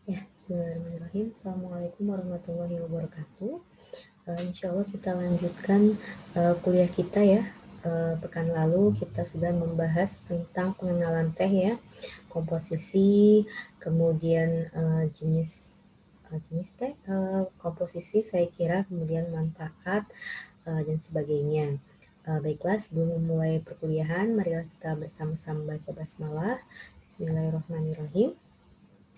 Ya, bismillahirrahmanirrahim. Assalamualaikum warahmatullahi wabarakatuh. Insya Allah kita lanjutkan kuliah kita ya. Pekan lalu kita sudah membahas tentang pengenalan teh ya, komposisi, kemudian jenis teh, komposisi saya kira, kemudian manfaat dan sebagainya. Baiklah, sebelum memulai perkuliahan, marilah kita bersama-sama baca basmalah. Bismillahirrahmanirrahim.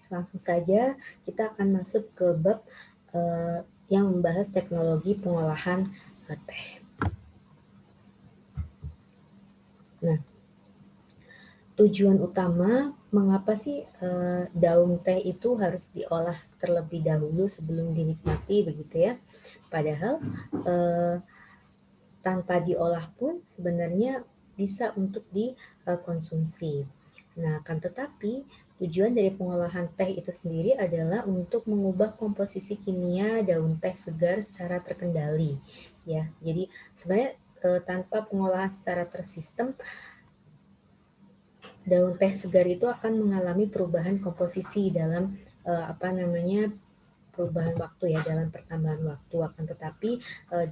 Langsung saja kita akan masuk ke bab yang membahas teknologi pengolahan teh. Nah, tujuan utama mengapa sih daun teh itu harus diolah terlebih dahulu sebelum dinikmati begitu ya? Padahal tanpa diolah pun sebenarnya bisa untuk dikonsumsi. Nah, akan tetapi tujuan dari pengolahan teh itu sendiri adalah untuk mengubah komposisi kimia daun teh segar secara terkendali. Ya, jadi sebenarnya tanpa pengolahan secara tersistem, daun teh segar itu akan mengalami perubahan komposisi dalam perubahan waktu ya, dalam pertambahan waktu. Akan tetapi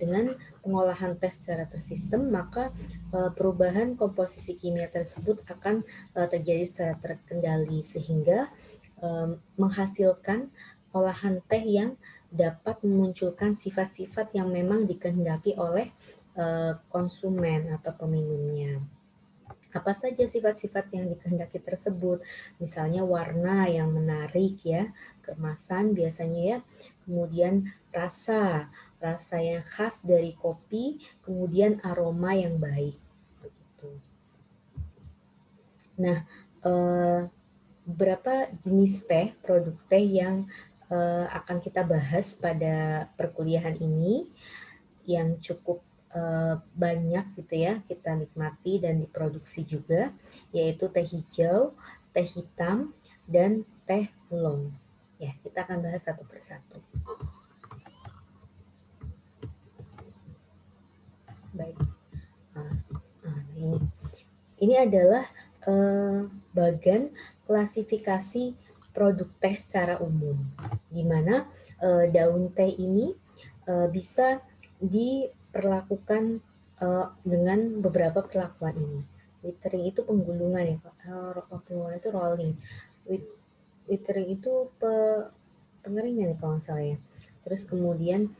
dengan pengolahan teh secara tersistem, maka perubahan komposisi kimia tersebut akan terjadi secara terkendali sehingga menghasilkan olahan teh yang dapat memunculkan sifat-sifat yang memang dikehendaki oleh konsumen atau peminumnya. Apa saja sifat-sifat yang dikehendaki tersebut? Misalnya warna yang menarik ya, keemasan biasanya ya, kemudian rasa yang khas dari kopi, kemudian aroma yang baik. Begitu. Nah, beberapa jenis teh, produk teh yang akan kita bahas pada perkuliahan ini yang cukup banyak gitu ya kita nikmati dan diproduksi juga, yaitu teh hijau, teh hitam, dan teh oolong. Ya, kita akan bahas satu persatu. Baik. Ini adalah bagan klasifikasi produk teh secara umum, di mana daun teh ini bisa diperlakukan dengan beberapa perlakuan ini. Withering itu penggulungan ya Pak. Penggulungan itu rolling. Withering itu pengeringan ya kalau nggak salah ya. Terus kemudian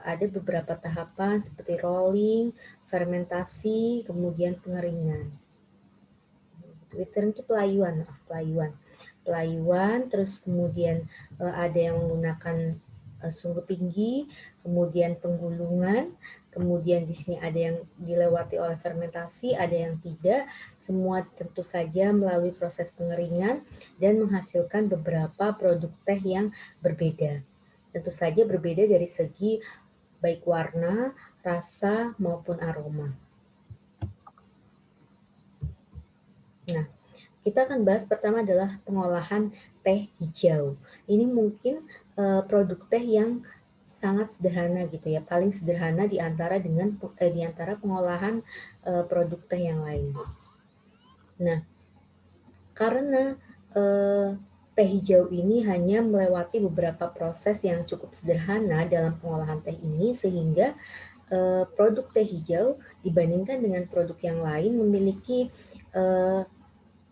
ada beberapa tahapan seperti rolling, fermentasi, kemudian pengeringan. Withering itu pelayuan, terus kemudian ada yang menggunakan sumbu tinggi, kemudian penggulungan, kemudian di sini ada yang dilewati oleh fermentasi, ada yang tidak. Semua tentu saja melalui proses pengeringan dan menghasilkan beberapa produk teh yang berbeda. Tentu saja berbeda dari segi baik warna, rasa, maupun aroma. Nah, kita akan bahas pertama adalah pengolahan teh hijau. Ini mungkin produk teh yang sangat sederhana gitu ya, paling sederhana di antara pengolahan produk teh yang lain. Nah, karena teh hijau ini hanya melewati beberapa proses yang cukup sederhana dalam pengolahan teh ini, sehingga produk teh hijau dibandingkan dengan produk yang lain memiliki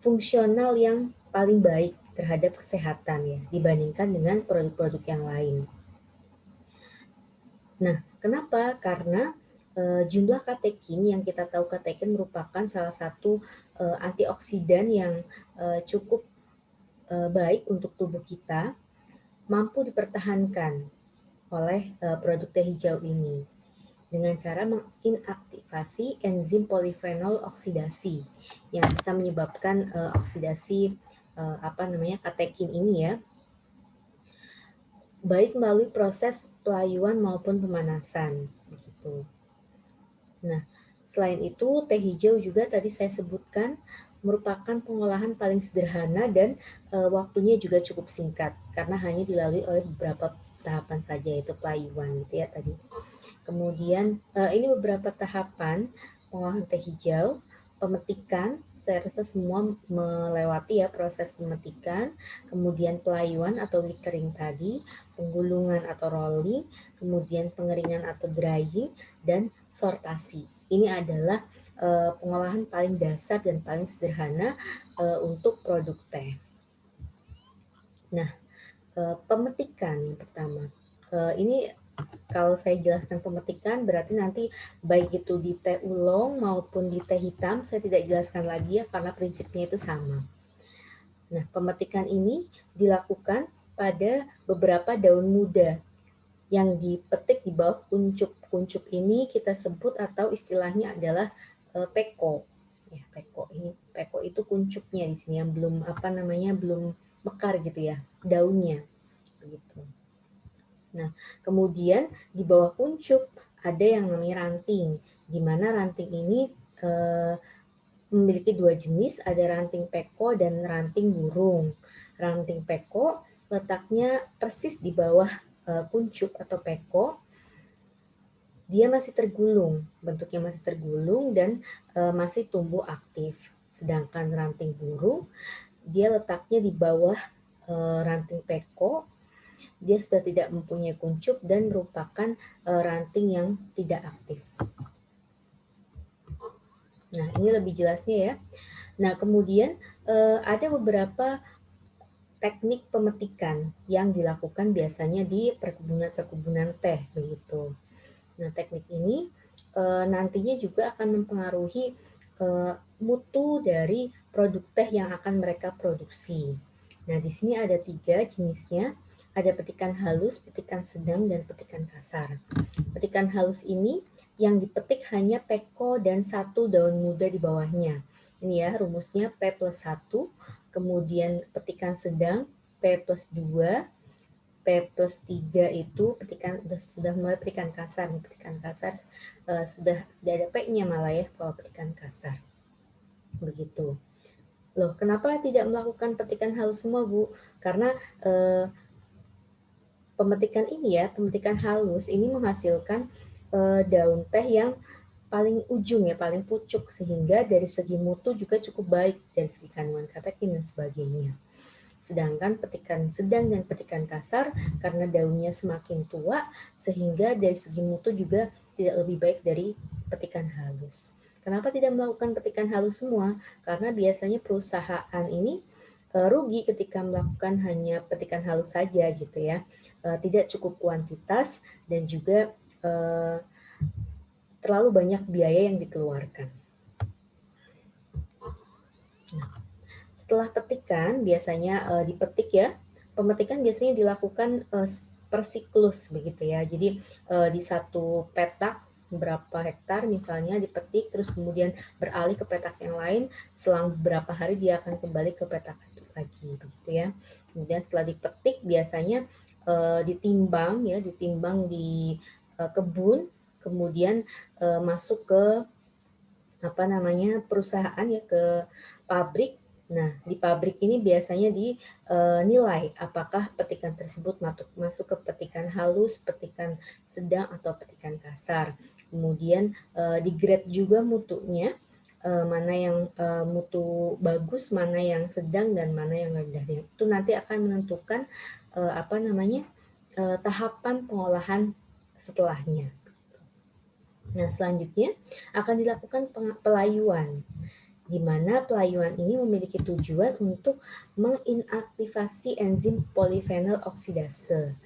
fungsional yang paling baik terhadap kesehatan ya dibandingkan dengan produk-produk yang lain. Nah, kenapa? Karena jumlah katekin yang kita tahu, katekin merupakan salah satu antioksidan yang cukup baik untuk tubuh kita, mampu dipertahankan oleh produk teh hijau ini dengan cara menginaktivasi enzim polifenol oksidasi yang bisa menyebabkan oksidasi katekin ini ya, baik melalui proses pelayuan maupun pemanasan begitu. Nah, selain itu teh hijau juga tadi saya sebutkan merupakan pengolahan paling sederhana dan waktunya juga cukup singkat karena hanya dilalui oleh beberapa tahapan saja, yaitu pelayuan gitu ya tadi. Kemudian ini beberapa tahapan pengolahan teh hijau. pemetikan, saya rasa semua melewati ya proses pemetikan, kemudian pelayuan atau withering tadi, penggulungan atau rolling, kemudian pengeringan atau drying, dan sortasi. Ini adalah pengolahan paling dasar dan paling sederhana untuk produk teh. Nah, pemetikan yang pertama. Ini kalau saya jelaskan pemetikan berarti nanti baik itu di teh oolong maupun di teh hitam saya tidak jelaskan lagi ya karena prinsipnya itu sama. Nah, pemetikan ini dilakukan pada beberapa daun muda yang dipetik di bawah kuncup. Kuncup ini kita sebut atau istilahnya adalah peko. Ya, peko ini peko itu kuncupnya di sini yang belum belum mekar gitu ya, daunnya begitu. Nah, kemudian di bawah kuncup ada yang namanya ranting, di mana ranting ini memiliki dua jenis, ada ranting peko dan ranting burung. Ranting peko letaknya persis di bawah kuncup atau peko, dia masih tergulung, bentuknya masih tergulung dan masih tumbuh aktif. Sedangkan ranting burung, dia letaknya di bawah ranting peko, dia sudah tidak mempunyai kuncup dan merupakan ranting yang tidak aktif. Nah, ini lebih jelasnya ya. Nah, kemudian ada beberapa teknik pemetikan yang dilakukan biasanya di perkebunan-perkebunan teh begitu. Nah, teknik ini nantinya juga akan mempengaruhi mutu dari produk teh yang akan mereka produksi. Nah, di sini ada 3 jenisnya. Ada petikan halus, petikan sedang, dan petikan kasar. Petikan halus ini yang dipetik hanya peko dan 1 daun muda di bawahnya. Ini ya rumusnya P plus 1, kemudian petikan sedang P plus 2, P plus 3 itu petikan sudah mulai petikan kasar. Petikan kasar sudah tidak ada P-nya malah ya kalau petikan kasar. Begitu. Loh, kenapa tidak melakukan petikan halus semua, Bu? Karena pemetikan ini ya, pemetikan halus ini menghasilkan daun teh yang paling ujung ya, paling pucuk, sehingga dari segi mutu juga cukup baik dari segi kandungan kafein dan sebagainya. Sedangkan petikan sedang dan petikan kasar karena daunnya semakin tua sehingga dari segi mutu juga tidak lebih baik dari petikan halus. Kenapa tidak melakukan petikan halus semua? Karena biasanya perusahaan ini rugi ketika melakukan hanya petikan halus saja gitu ya. Tidak cukup kuantitas dan juga terlalu banyak biaya yang dikeluarkan. Nah, setelah petikan biasanya dipetik ya. Pemetikan biasanya dilakukan per siklus begitu ya. Jadi di satu petak berapa hektar misalnya dipetik terus kemudian beralih ke petak yang lain, selang beberapa hari dia akan kembali ke petak itu lagi begitu ya. Kemudian setelah dipetik biasanya ditimbang ya, ditimbang di kebun, kemudian masuk ke perusahaan ya, ke pabrik. Nah, di pabrik ini biasanya dinilai apakah petikan tersebut masuk ke petikan halus, petikan sedang, atau petikan kasar. Kemudian di grade juga mutunya, mana yang mutu bagus, mana yang sedang, dan mana yang rendah. Itu nanti akan menentukan tahapan pengolahan setelahnya. Nah, selanjutnya akan dilakukan pelayuan, di mana pelayuan ini memiliki tujuan untuk menginaktivasi enzim polifenol oksidase.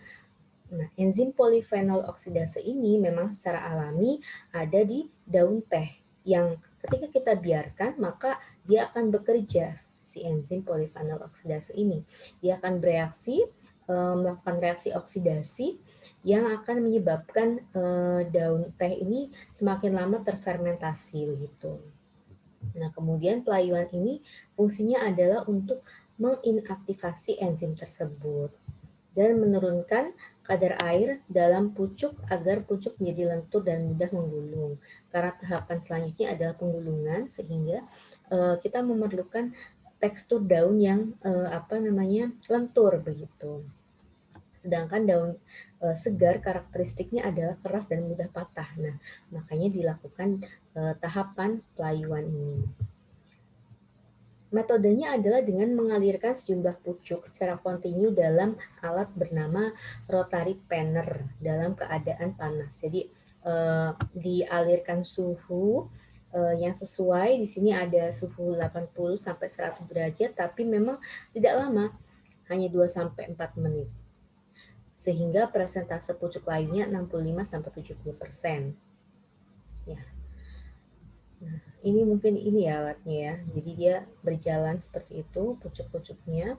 Nah, enzim polifenol oksidase ini memang secara alami ada di daun teh, yang ketika kita biarkan maka dia akan bekerja, si enzim polifenol oksidase ini. Dia akan bereaksi, melakukan reaksi oksidasi yang akan menyebabkan daun teh ini semakin lama terfermentasi begitu. Nah, kemudian pelayuan ini fungsinya adalah untuk menginaktivasi enzim tersebut dan menurunkan kadar air dalam pucuk agar pucuk menjadi lentur dan mudah menggulung. Karena tahapan selanjutnya adalah penggulungan, sehingga kita memerlukan tekstur daun yang lentur begitu. Sedangkan daun segar karakteristiknya adalah keras dan mudah patah. Nah, makanya dilakukan tahapan pelayuan ini. Metodenya adalah dengan mengalirkan sejumlah pucuk secara kontinu dalam alat bernama rotary panner dalam keadaan panas. Jadi dialirkan suhu yang sesuai. Di sini ada suhu 80 sampai 100 derajat, tapi memang tidak lama, hanya 2 sampai 4 menit. Sehingga persentase pucuk layunya 65 sampai 70%. Ya. Nah, ini mungkin ini ya alatnya ya. Jadi dia berjalan seperti itu pucuk-pucuknya.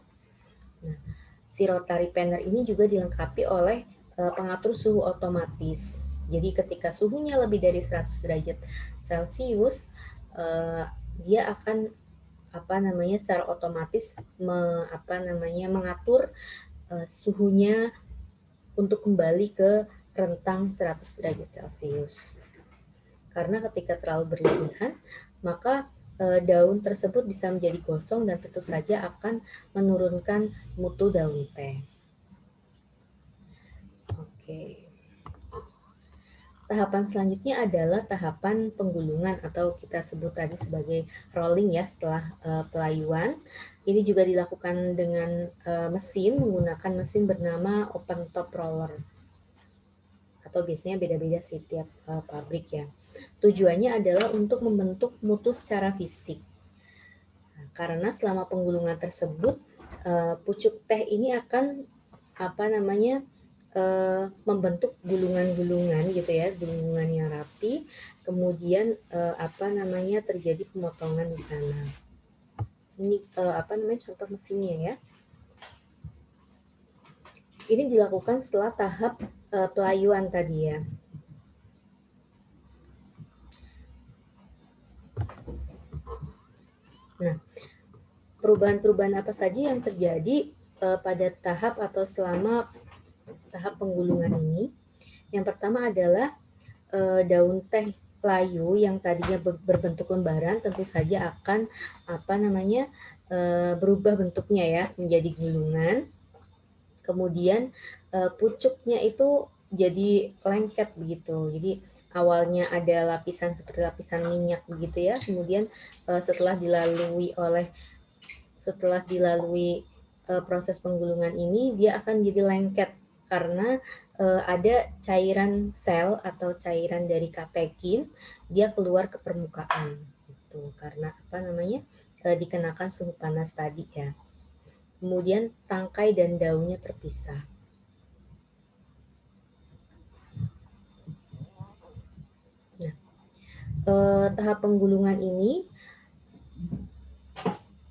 Nah, si rotary panner ini juga dilengkapi oleh pengatur suhu otomatis. Jadi ketika suhunya lebih dari 100 derajat Celcius, dia akan secara otomatis mengatur suhunya untuk kembali ke rentang 100 derajat Celcius. Karena ketika terlalu berlebihan, maka daun tersebut bisa menjadi gosong dan tentu saja akan menurunkan mutu daun teh. Oke. Tahapan selanjutnya adalah tahapan penggulungan atau kita sebut tadi sebagai rolling ya setelah pelayuan. Ini juga dilakukan dengan mesin, menggunakan mesin bernama open top roller. Atau biasanya beda-beda sih tiap pabrik ya. Tujuannya adalah untuk membentuk mutu secara fisik. Nah, karena selama penggulungan tersebut, pucuk teh ini akan membentuk gulungan-gulungan gitu ya, gulungan yang rapi. Kemudian terjadi pemotongan di sana. Ini contoh mesinnya ya. Ini dilakukan setelah tahap pelayuan tadi ya. Nah, perubahan-perubahan apa saja yang terjadi pada tahap atau selama tahap penggulungan ini? Yang pertama adalah daun teh layu yang tadinya berbentuk lembaran tentu saja akan berubah bentuknya ya menjadi gulungan. Kemudian pucuknya itu jadi lengket begitu. Jadi awalnya ada lapisan seperti lapisan minyak begitu ya. Kemudian setelah dilalui proses penggulungan ini, dia akan jadi lengket karena ada cairan sel atau cairan dari katekin, dia keluar ke permukaan gitu. Karena dikenakan suhu panas tadi ya. Kemudian tangkai dan daunnya terpisah. Nah, tahap penggulungan ini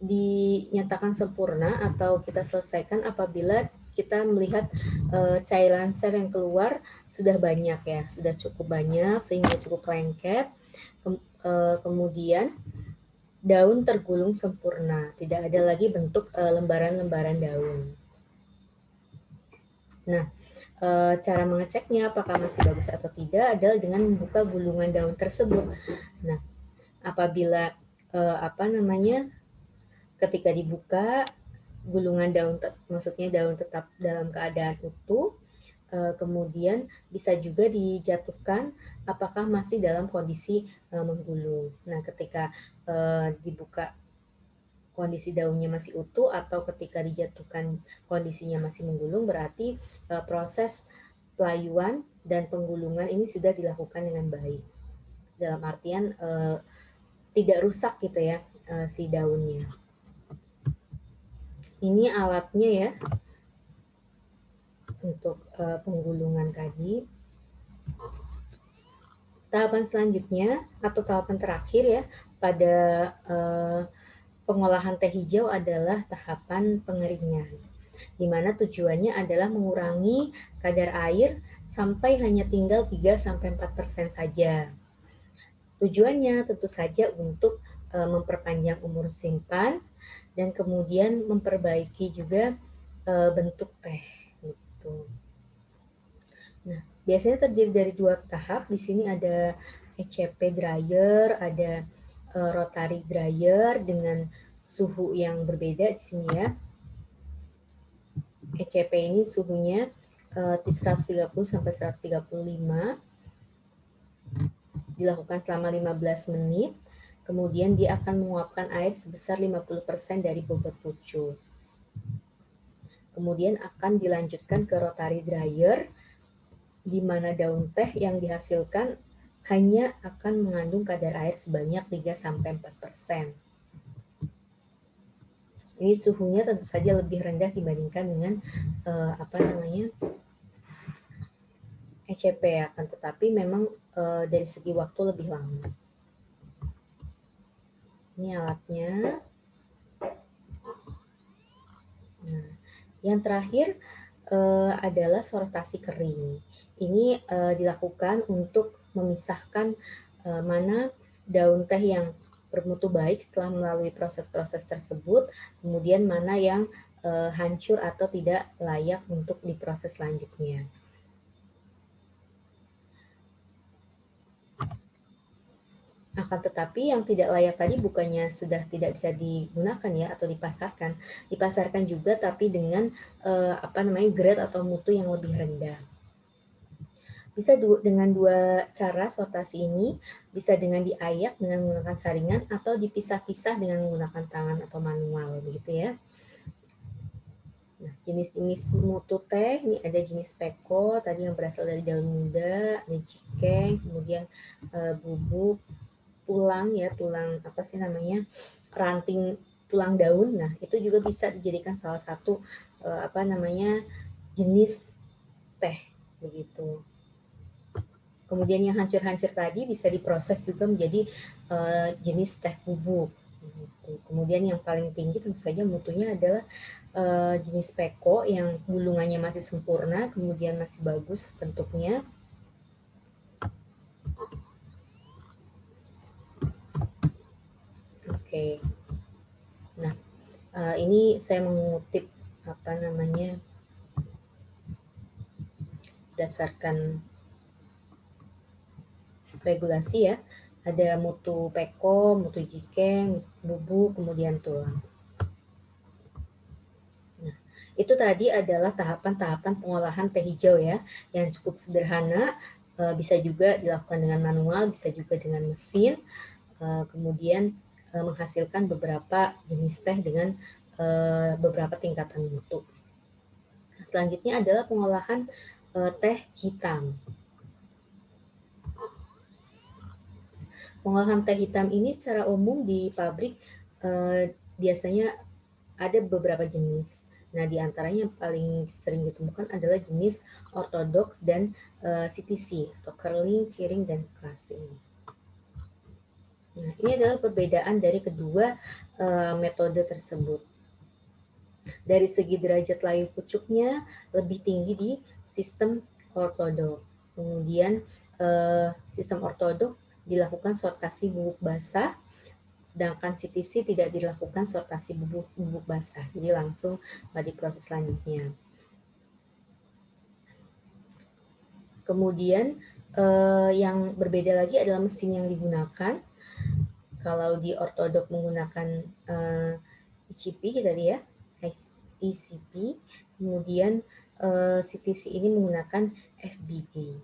dinyatakan sempurna atau kita selesaikan apabila kita melihat cairan sel yang keluar sudah banyak ya, sudah cukup banyak sehingga cukup lengket. Kemudian daun tergulung sempurna, tidak ada lagi bentuk lembaran-lembaran daun. Nah, cara mengeceknya apakah masih bagus atau tidak adalah dengan membuka gulungan daun tersebut. Nah, apabila ketika dibuka gulungan daun, maksudnya daun tetap dalam keadaan utuh, kemudian bisa juga dijatuhkan apakah masih dalam kondisi menggulung. Nah, ketika dibuka kondisi daunnya masih utuh atau ketika dijatuhkan kondisinya masih menggulung, berarti proses pelayuan dan penggulungan ini sudah dilakukan dengan baik. Dalam artian tidak rusak gitu ya si daunnya. Ini alatnya ya untuk penggulungan tadi. Tahapan selanjutnya atau tahapan terakhir ya pada pengolahan teh hijau adalah tahapan pengeringan, di mana tujuannya adalah mengurangi kadar air sampai hanya tinggal 3-4% saja. Tujuannya tentu saja untuk memperpanjang umur simpan dan kemudian memperbaiki juga bentuk teh gitu. Nah, biasanya terdiri dari 2 tahap. Di sini ada ECP dryer, ada rotary dryer dengan suhu yang berbeda di sini ya. ECP ini suhunya 130 sampai 135, dilakukan selama 15 menit. Kemudian dia akan menguapkan air sebesar 50% dari bobot pucuk. Kemudian akan dilanjutkan ke rotary dryer, di mana daun teh yang dihasilkan hanya akan mengandung kadar air sebanyak 3-4%. Ini suhunya tentu saja lebih rendah dibandingkan dengan ECP, akan tetapi memang dari segi waktu lebih lama. Ini alatnya. Nah, yang terakhir adalah sortasi kering. Ini dilakukan untuk memisahkan mana daun teh yang bermutu baik setelah melalui proses-proses tersebut, kemudian mana yang hancur atau tidak layak untuk diproses selanjutnya. Akan tetapi yang tidak layak tadi bukannya sudah tidak bisa digunakan ya atau dipasarkan juga, tapi dengan grade atau mutu yang lebih rendah. Bisa dengan dua cara sortasi ini, bisa dengan diayak dengan menggunakan saringan atau dipisah-pisah dengan menggunakan tangan atau manual, begitu ya. Nah, jenis-jenis mutu teh, ini ada jenis peko, tadi yang berasal dari daun muda, ada jikeng, kemudian bubuk, tulang ranting tulang daun. Nah, itu juga bisa dijadikan salah satu jenis teh, begitu. Kemudian yang hancur-hancur tadi bisa diproses juga menjadi jenis teh bubuk. Gitu. Kemudian yang paling tinggi tentu saja mutunya adalah jenis peko yang gulungannya masih sempurna, kemudian masih bagus bentuknya. Oke. Nah, ini saya mengutip berdasarkan regulasi ya, ada mutu peko, mutu jikeng, bubuk, kemudian tulang. Nah, itu tadi adalah tahapan-tahapan pengolahan teh hijau ya, yang cukup sederhana, bisa juga dilakukan dengan manual, bisa juga dengan mesin, kemudian menghasilkan beberapa jenis teh dengan beberapa tingkatan mutu. Selanjutnya adalah pengolahan teh hitam. Pengolahan teh hitam ini secara umum di pabrik biasanya ada beberapa jenis. Nah, di antaranya yang paling sering ditemukan adalah jenis ortodoks dan CTC atau curling, curing, dan crushing. Nah, ini adalah perbedaan dari kedua metode tersebut. Dari segi derajat layu pucuknya lebih tinggi di sistem ortodok. Kemudian sistem ortodok dilakukan sortasi bubuk basah, sedangkan CTC tidak dilakukan sortasi bubuk basah, jadi langsung di proses selanjutnya. Kemudian yang berbeda lagi adalah mesin yang digunakan. Kalau di ortodok menggunakan ECP tadi ya, ECP, kemudian CTC ini menggunakan FBD.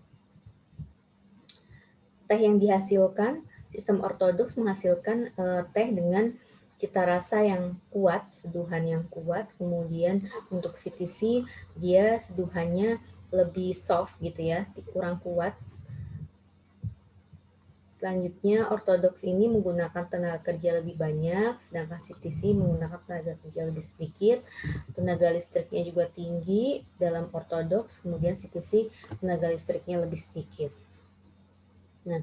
Teh yang dihasilkan, sistem ortodoks menghasilkan teh dengan cita rasa yang kuat, seduhan yang kuat. Kemudian untuk CTC dia seduhannya lebih soft gitu ya, kurang kuat. Selanjutnya ortodoks ini menggunakan tenaga kerja lebih banyak, sedangkan CTC menggunakan tenaga kerja lebih sedikit. Tenaga listriknya juga tinggi dalam ortodoks, kemudian CTC tenaga listriknya lebih sedikit. Nah,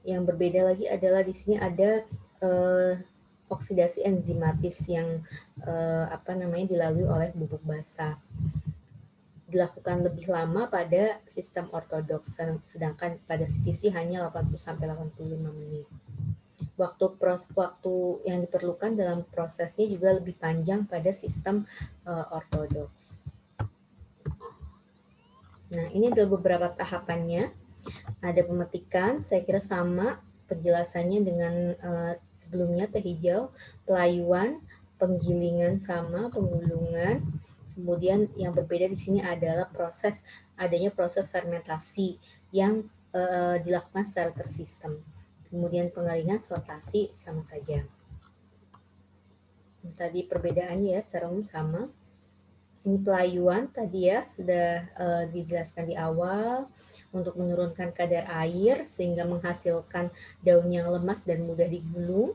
yang berbeda lagi adalah di sini ada oksidasi enzimatis yang dilalui oleh bubuk basah. Dilakukan lebih lama pada sistem ortodoks, sedangkan pada CTC hanya 80-85 menit. Waktu yang diperlukan dalam prosesnya juga lebih panjang pada sistem ortodoks. Nah, ini adalah beberapa tahapannya. Ada pemetikan, saya kira sama penjelasannya dengan sebelumnya teh hijau, pelayuan, penggilingan sama, penggulungan, Kemudian yang berbeda di sini adalah adanya proses fermentasi yang dilakukan secara tersistem. Kemudian pengeringan, sortasi sama saja. Tadi perbedaannya ya secara umum sama. Ini pelayuan tadi ya sudah dijelaskan di awal untuk menurunkan kadar air sehingga menghasilkan daun yang lemas dan mudah digulung.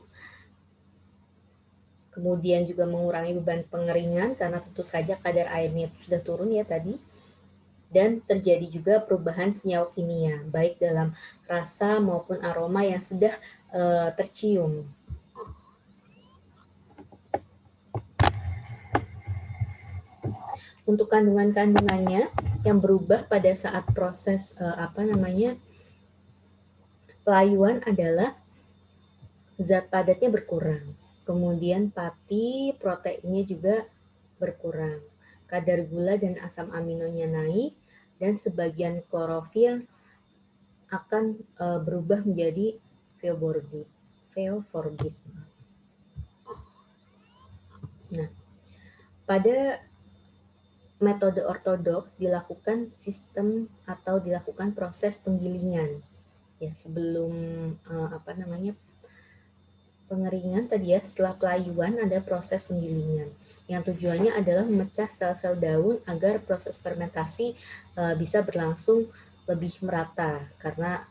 Kemudian juga mengurangi beban pengeringan karena tentu saja kadar airnya sudah turun ya tadi. Dan terjadi juga perubahan senyawa kimia baik dalam rasa maupun aroma yang sudah tercium. Untuk kandungan-kandungannya yang berubah pada saat proses pelayuan adalah zat padatnya berkurang. Kemudian pati, proteinnya juga berkurang. Kadar gula dan asam aminonya naik dan sebagian klorofil akan berubah menjadi feoforbit. Nah, pada metode ortodoks dilakukan proses penggilingan ya sebelum pengeringan tadi ya. Setelah pelayuan ada proses penggilingan yang tujuannya adalah memecah sel-sel daun agar proses fermentasi bisa berlangsung lebih merata karena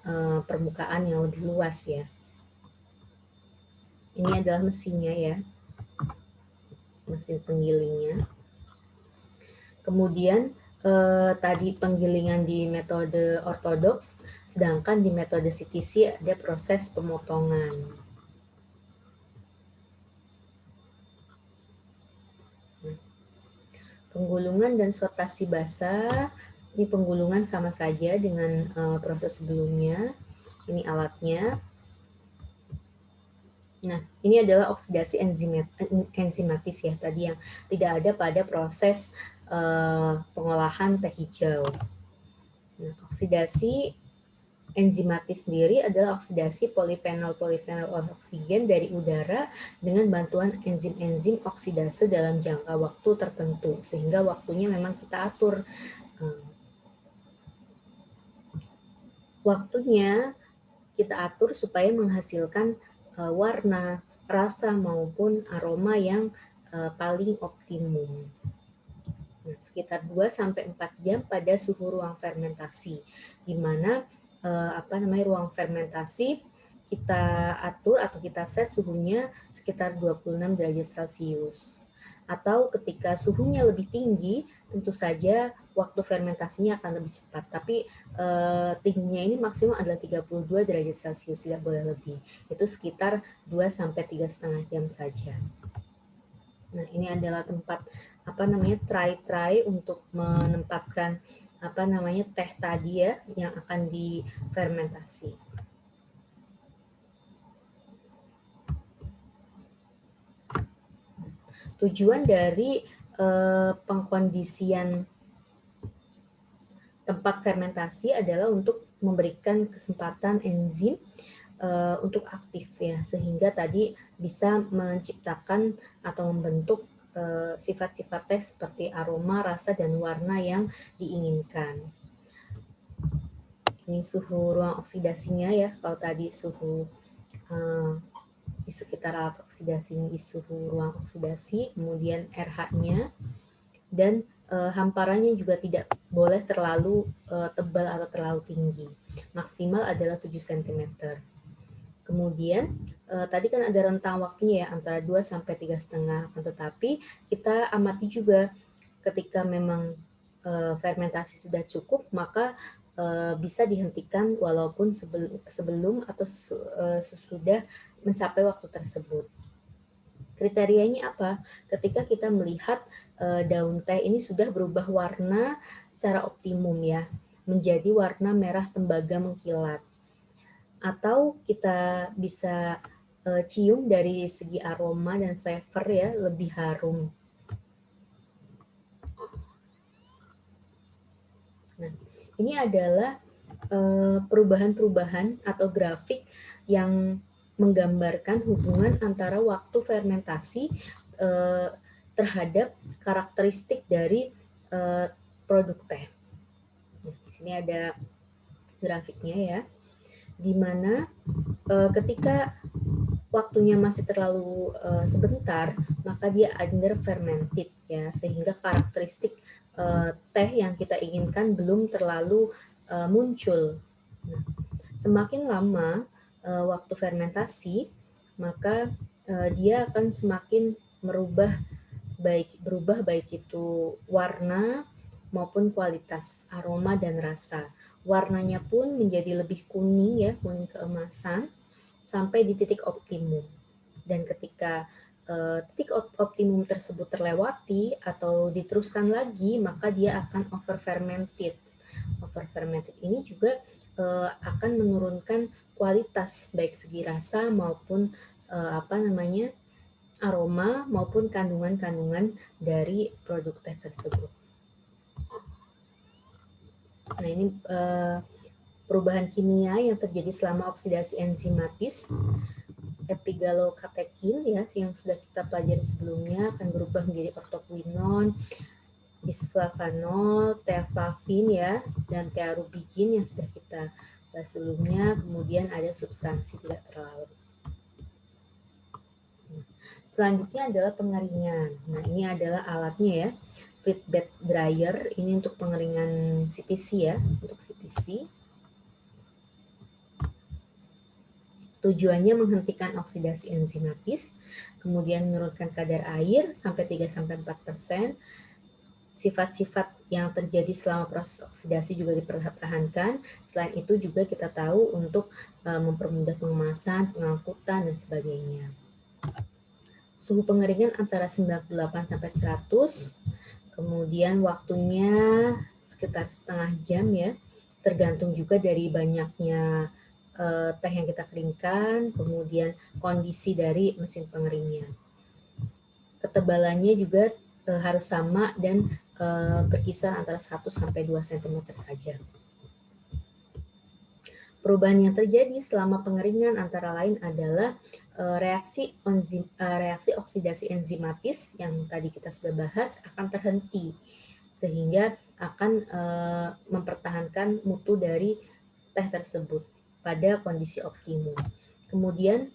permukaan yang lebih luas ya. Ini adalah mesinnya ya, mesin penggilingnya. Kemudian tadi penggilingan di metode ortodoks, sedangkan di metode CTC ada proses pemotongan. Penggulungan dan sortasi basah, ini penggulungan sama saja dengan proses sebelumnya. Ini alatnya. Nah, ini adalah oksidasi enzimatis ya, tadi yang tidak ada pada proses pengolahan teh hijau. Nah, oksidasi enzimatis sendiri adalah oksidasi polifenol oksigen dari udara dengan bantuan enzim-enzim oksidase dalam jangka waktu tertentu, sehingga waktunya memang kita atur. Waktunya kita atur supaya menghasilkan warna, rasa maupun aroma yang paling optimum. Nah, sekitar 2-4 jam pada suhu ruang fermentasi, di mana ruang fermentasi kita atur atau kita set suhunya sekitar 26 derajat Celcius. Atau ketika suhunya lebih tinggi, tentu saja waktu fermentasinya akan lebih cepat. Tapi tingginya ini maksimum adalah 32 derajat Celcius, tidak boleh lebih. Itu sekitar 2-3,5 jam saja. Nah, ini adalah tempat tray untuk menempatkan teh tadi ya yang akan difermentasi. Tujuan dari pengkondisian tempat fermentasi adalah untuk memberikan kesempatan enzim untuk aktif ya, sehingga tadi bisa menciptakan atau membentuk sifat-sifat teh seperti aroma, rasa, dan warna yang diinginkan. Ini suhu ruang oksidasinya ya, kalau tadi suhu di sekitar alat oksidasi di suhu ruang oksidasi, kemudian RH-nya, dan hamparannya juga tidak boleh terlalu tebal atau terlalu tinggi. Maksimal adalah 7 cm. Kemudian tadi kan ada rentang waktunya ya antara 2-3,5, tetapi kita amati juga ketika memang fermentasi sudah cukup, maka bisa dihentikan walaupun sebelum atau sesudah mencapai waktu tersebut. Kriterianya apa? Ketika kita melihat daun teh ini sudah berubah warna secara optimum ya, menjadi warna merah tembaga mengkilat. Atau kita bisa cium dari segi aroma dan flavor ya, lebih harum. Nah, ini adalah perubahan-perubahan atau grafik yang menggambarkan hubungan antara waktu fermentasi terhadap karakteristik dari produk teh. Nah, di sini ada grafiknya ya, di mana ketika waktunya masih terlalu sebentar, maka dia under fermented ya, sehingga karakteristik teh yang kita inginkan belum terlalu muncul. Nah, semakin lama waktu fermentasi, maka dia akan semakin berubah baik itu warna maupun kualitas, aroma dan rasa. Warnanya pun menjadi lebih kuning ya, kuning keemasan sampai di titik optimum. Dan ketika titik optimum tersebut terlewati atau diteruskan lagi, maka dia akan over fermented. Over fermented ini juga akan menurunkan kualitas baik segi rasa maupun aroma maupun kandungan-kandungan dari produk teh tersebut. Nah, ini perubahan kimia yang terjadi selama oksidasi enzimatis. Epigalokatekin ya, yang sudah kita pelajari sebelumnya akan berubah menjadi ortoquinon, bisflavanol, teaflavin ya, dan tearubigin yang sudah kita bahas sebelumnya. Kemudian ada substansi tidak terlarut. Selanjutnya adalah pengeringan. Nah, ini adalah alatnya ya, treat bed dryer. Ini untuk pengeringan CTC ya, untuk CTC. Tujuannya menghentikan oksidasi enzimatis, kemudian menurunkan kadar air sampai 3-4%. Sifat-sifat yang terjadi selama proses oksidasi juga dipertahankan. Selain itu juga kita tahu untuk mempermudah pengemasan, pengangkutan, dan sebagainya. Suhu pengeringan antara 98-100, kemudian waktunya sekitar setengah jam ya, tergantung juga dari banyaknya teh yang kita keringkan, kemudian kondisi dari mesin pengeringnya. Ketebalannya juga harus sama dan berkisar antara 1-2 cm saja. Perubahan yang terjadi selama pengeringan antara lain adalah reaksi oksidasi enzimatis yang tadi kita sudah bahas akan terhenti, sehingga akan mempertahankan mutu dari teh tersebut pada kondisi optimum. Kemudian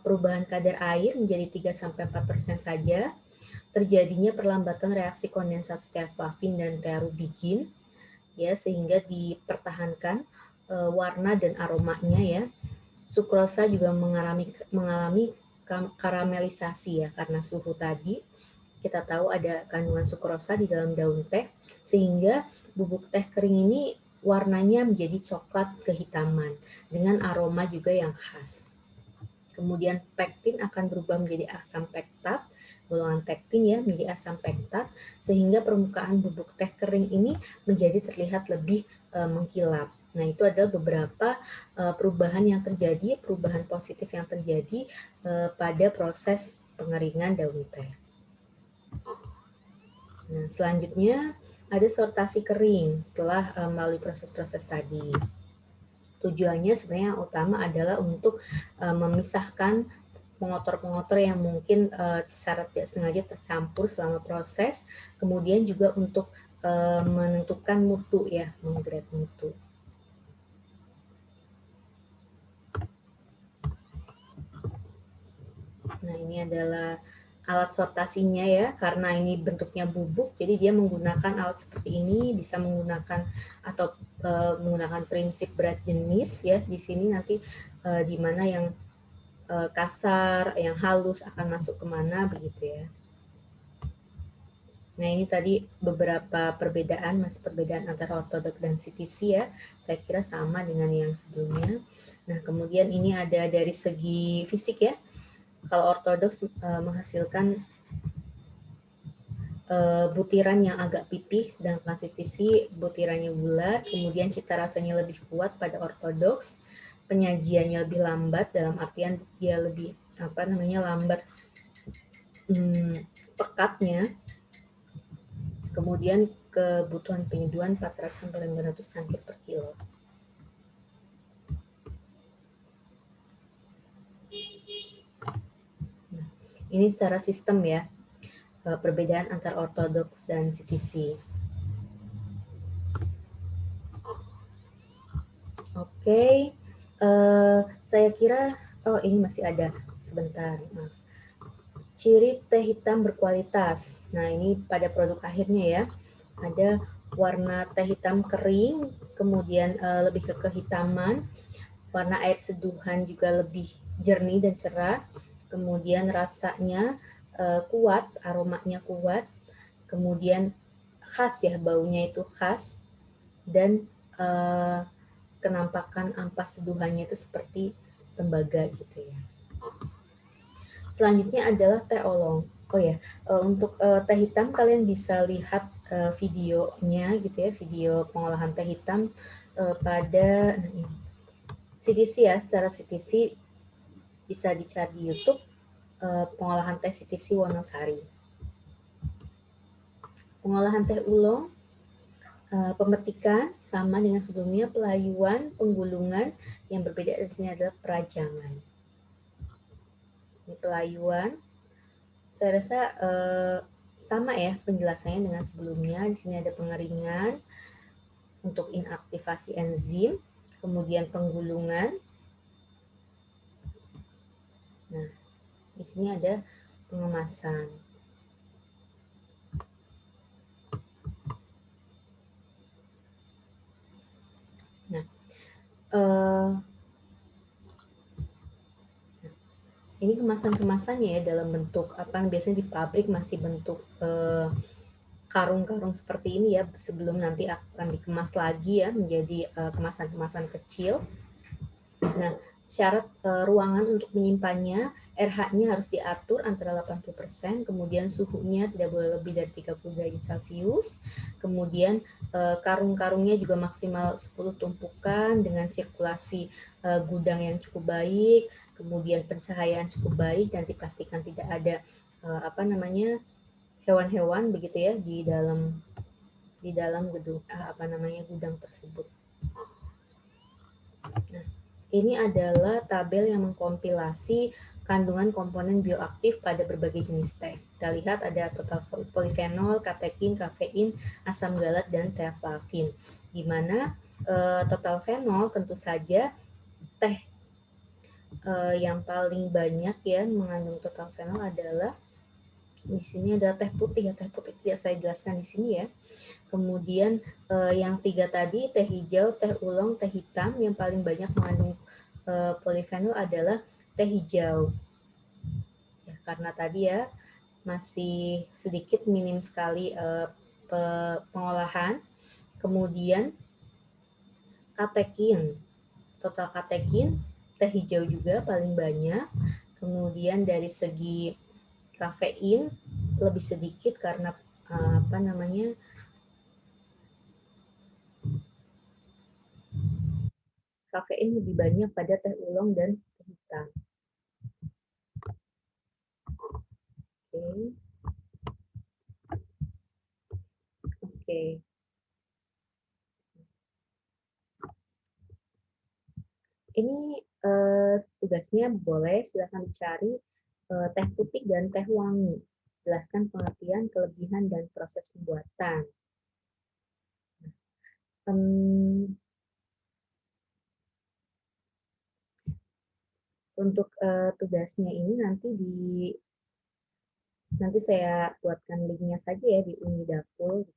perubahan kadar air menjadi 3-4% saja, terjadinya perlambatan reaksi kondensasi teaflavin dan tearubigin ya, sehingga dipertahankan warna dan aromanya ya. Sukrosa juga mengalami karamelisasi ya, karena suhu tadi. Kita tahu ada kandungan sukrosa di dalam daun teh, sehingga bubuk teh kering ini warnanya menjadi coklat kehitaman dengan aroma juga yang khas. Kemudian pektin akan berubah menjadi asam pektat, golongan pektin ya menjadi asam pektat, sehingga permukaan bubuk teh kering ini menjadi terlihat lebih mengkilap. Nah, itu adalah beberapa perubahan yang terjadi, perubahan positif yang terjadi pada proses pengeringan daun teh. Nah, selanjutnya ada sortasi kering setelah melalui proses-proses tadi. Tujuannya sebenarnya yang utama adalah untuk memisahkan pengotor-pengotor yang mungkin secara tidak sengaja tercampur selama proses, kemudian juga untuk menentukan mutu ya, menggrade mutu. Nah, ini adalah alat sortasinya ya, karena ini bentuknya bubuk, jadi dia menggunakan alat seperti ini, bisa menggunakan atau menggunakan prinsip berat jenis ya. Di sini nanti di mana yang kasar, yang halus akan masuk kemana begitu ya. Nah, ini tadi beberapa perbedaan, masih perbedaan antara ortodok dan CTC ya. Saya kira sama dengan yang sebelumnya. Nah, kemudian ini ada dari segi fisik ya. Kalau ortodoks menghasilkan butiran yang agak pipih, sedangkan CTC butirannya bulat, kemudian cita rasanya lebih kuat pada ortodoks, penyajiannya lebih lambat, dalam artian dia lebih lambat pekatnya, kemudian kebutuhan penyeduhan 400-500 cangkir per kilo. Nah, ini secara sistem ya. perbedaan antar ortodoks dan CTC. Oke, saya kira, oh ini masih ada, sebentar, maaf. Ciri teh hitam berkualitas. Nah, ini pada produk akhirnya ya. Ada warna teh hitam kering, kemudian lebih ke kehitaman, warna air seduhan juga lebih jernih dan cerah, kemudian rasanya kuat, aromanya kuat, kemudian khas ya, baunya itu khas, dan kenampakan ampas seduhannya itu seperti tembaga gitu ya. Selanjutnya adalah teh oolong. Oh ya, untuk teh hitam kalian bisa lihat videonya gitu ya, video pengolahan teh hitam pada CTC ya, secara CTC bisa dicari di YouTube, pengolahan teh CTC Wonosari. Pengolahan teh oolong, pemetikan sama dengan sebelumnya, pelayuan, penggulungan, yang berbeda di sini adalah perajangan. Ini pelayuan. Saya rasa sama ya penjelasannya dengan sebelumnya. Di sini ada pengeringan untuk inaktivasi enzim, kemudian penggulungan. Nah, di sini ada pengemasan. Nah, ini kemasan-kemasannya ya dalam bentuk apa, biasanya di pabrik masih bentuk karung-karung seperti ini ya, sebelum nanti akan dikemas lagi ya menjadi kemasan-kemasan kecil. Nah, syarat ruangan untuk menyimpannya, RH-nya harus diatur antara 80%, kemudian suhunya tidak boleh lebih dari 30 derajat Celcius, kemudian karung-karungnya juga maksimal 10 tumpukan dengan sirkulasi gudang yang cukup baik, kemudian pencahayaan cukup baik, dan dipastikan tidak ada hewan-hewan begitu ya di dalam gedung gudang tersebut. Nah, ini adalah tabel yang mengkompilasi kandungan komponen bioaktif pada berbagai jenis teh. Kita lihat ada total polifenol, katekin, kafein, asam galat, dan teaflavin. Di mana total fenol tentu saja teh yang paling banyak ya mengandung total fenol adalah di sini ada teh putih ya, teh putih tidak saya jelaskan di sini ya. Kemudian yang 3 tadi, teh hijau, teh oolong, teh hitam, yang paling banyak mengandung polifenol adalah teh hijau. Ya, karena tadi ya masih sedikit, minim sekali pengolahan. Kemudian katekin, total katekin, teh hijau juga paling banyak. Kemudian dari segi kafein lebih sedikit karena kafein lebih banyak pada teh oolong dan teh hitam. Oke. Ini tugasnya boleh silakan dicari teh putih dan teh wangi. Jelaskan pengertian, kelebihan, dan proses pembuatan. Untuk tugasnya ini nanti saya buatkan linknya saja ya di Unidakul.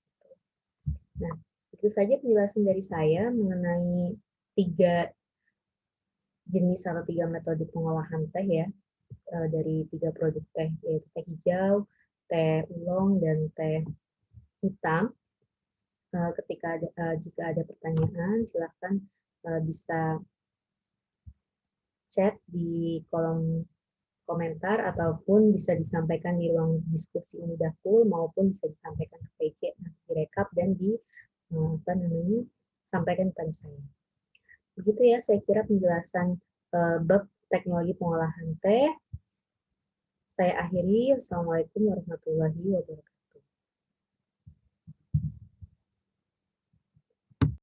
Nah, itu saja penjelasan dari saya mengenai 3 jenis atau 3 metode pengolahan teh ya, dari 3 produk teh, yaitu teh hijau, teh oolong, dan teh hitam. Jika ada pertanyaan, silakan bisa chat di kolom komentar ataupun bisa disampaikan di ruang diskusi Unidakul, maupun bisa disampaikan ke PJ, nanti direkap dan sampaikan kepada saya. Begitu ya, saya kira penjelasan bab teknologi pengolahan teh. Saya akhiri. Wassalamualaikum warahmatullahi wabarakatuh.